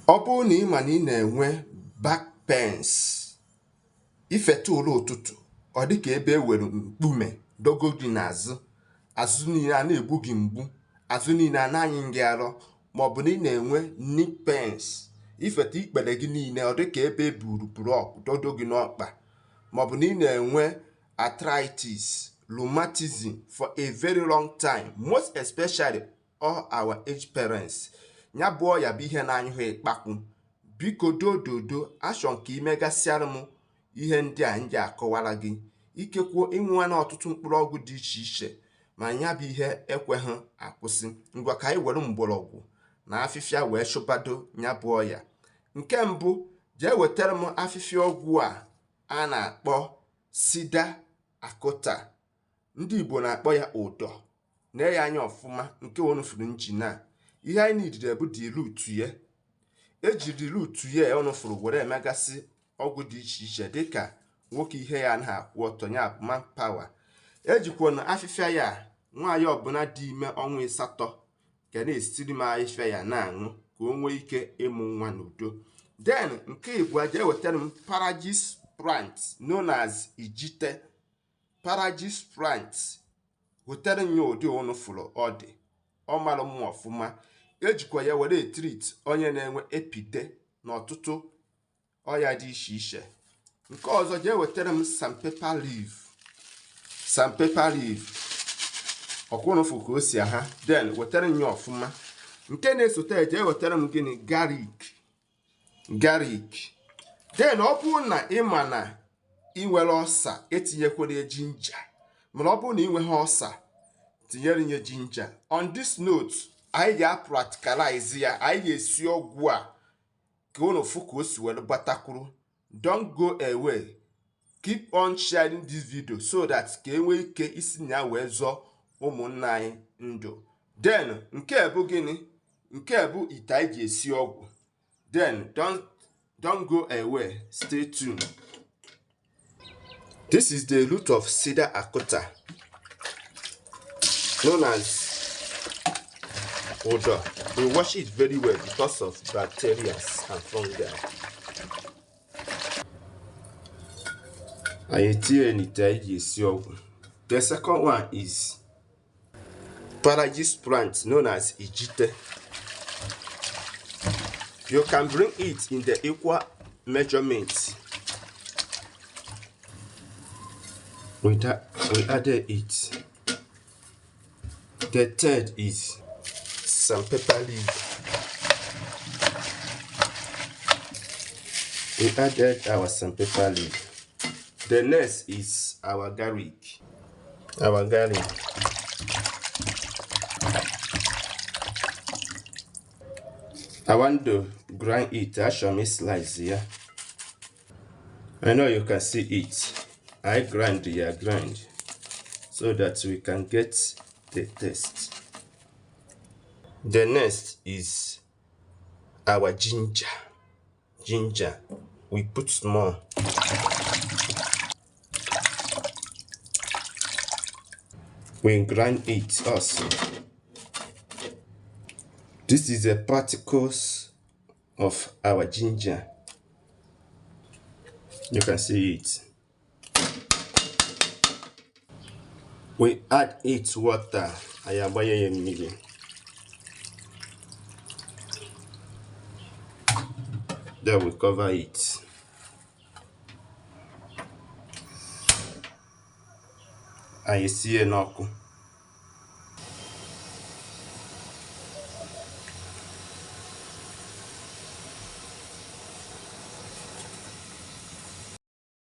Ọ bụrụ na ị ma na ị na-enwe back pains, ifetu ụra ụtụtụ, ọ dị ka ebe e were mkpume dogo gị n'azụ, azụ niile a na-egbu gị mgbu, azụ niile a na-anyị gị arọ, maọbụ na ị na-enwe knee pains, ifetu ikpere gị niile ọ dị ka ebe e buru blọk dodo gị n'ọkpa, maọbụ na ị na-enwe arthritis, rheumatism for a very long time, most especially all our age parents. Ya bụ ọya bụ ihe na-anyụ ha ịkpakwu. Biko dododo achọ ka imegasịara m ihe ndị a ndị akọwara gị. Ikekwuo ịnwa na ọtụtụ mkpụrụ ọgwụ dị iche iche, ma ya bụ ihe ekweghị akwụsị. Ngwa ka anyị were mgbọrọgwụ na afịfịa wee chụpado ya bụ ọya. Nke mbụ, jee wetara m afịfịa ọgwụ a na-akpọ sida akụta. Ndị Igbo na-akpọ ya ụdọ. Na ya anya ọfụma nke onufuru njina. Ihe anyị nidire bụ dị root ya. Ejiri root ya onufuru were emegasị ọgwụ dị iche iche dịka nwoke ihe ya na-akwụ ọtọ ya bụ manpower. Ejikwa na afịfịa ya nwaanyị ọbụla dị ime ọnwa 8 ka na-esiri m afịfịa ya na-aṅụ ka o nwee ike ịmụ nwa n'udo. Then nke Igbo jee wetara m paragis plant known as ijite. Paragis plant wetara nya ụdị onufuru ọ dị. Ọ mara mma ọfụma. Ejikwa ya were treat onye na-enwe epide na ọtụtụ ọya dị iche iche. Nke ọzọ jee wetara m sandpaper leaf. Sandpaper leaf ọkwụnụfụ ka o si aha. Then wetara nya ọfụma. Nke na-esote jee wetara m gịnị garlic. Then ọ bụrụ na ị ma na ị nwere ọsa, etinyekwere jinja. Mana ọ bụrụ na ị nweghị ọsa, tinyere nye jinja. On this note, anyị ga-practicalize ya. Anyị ga-esi ọgwụ a ka unu fụ ka o si were gbatakwuru. Don't go away. Keep on sharing this video so that ka enwee ike isi na ya wee zọọ ụmụnna anyị ndụ. Then nke bụ gịnị? Nke bụ ite anyị ga-esi ọgwụ. Then don't go away. Stay tuned. This is the root of Sida akụta, known as odor. We wash it very well because of bacteria and fungi. The second one is paragis plant known as ijite. You can bring it in the equal measurements. We added it. The third is sandpaper leaf. We added our sandpaper leaf. The next is our garlic. I want to grind it. I shall me slice here. I know you can see it. I grind so that we can get the taste. The next is our ginger. We put small. We grind it also. This is the particles of our ginger. You can see it. We add it water. Then we cover it. And you see an ọkụ.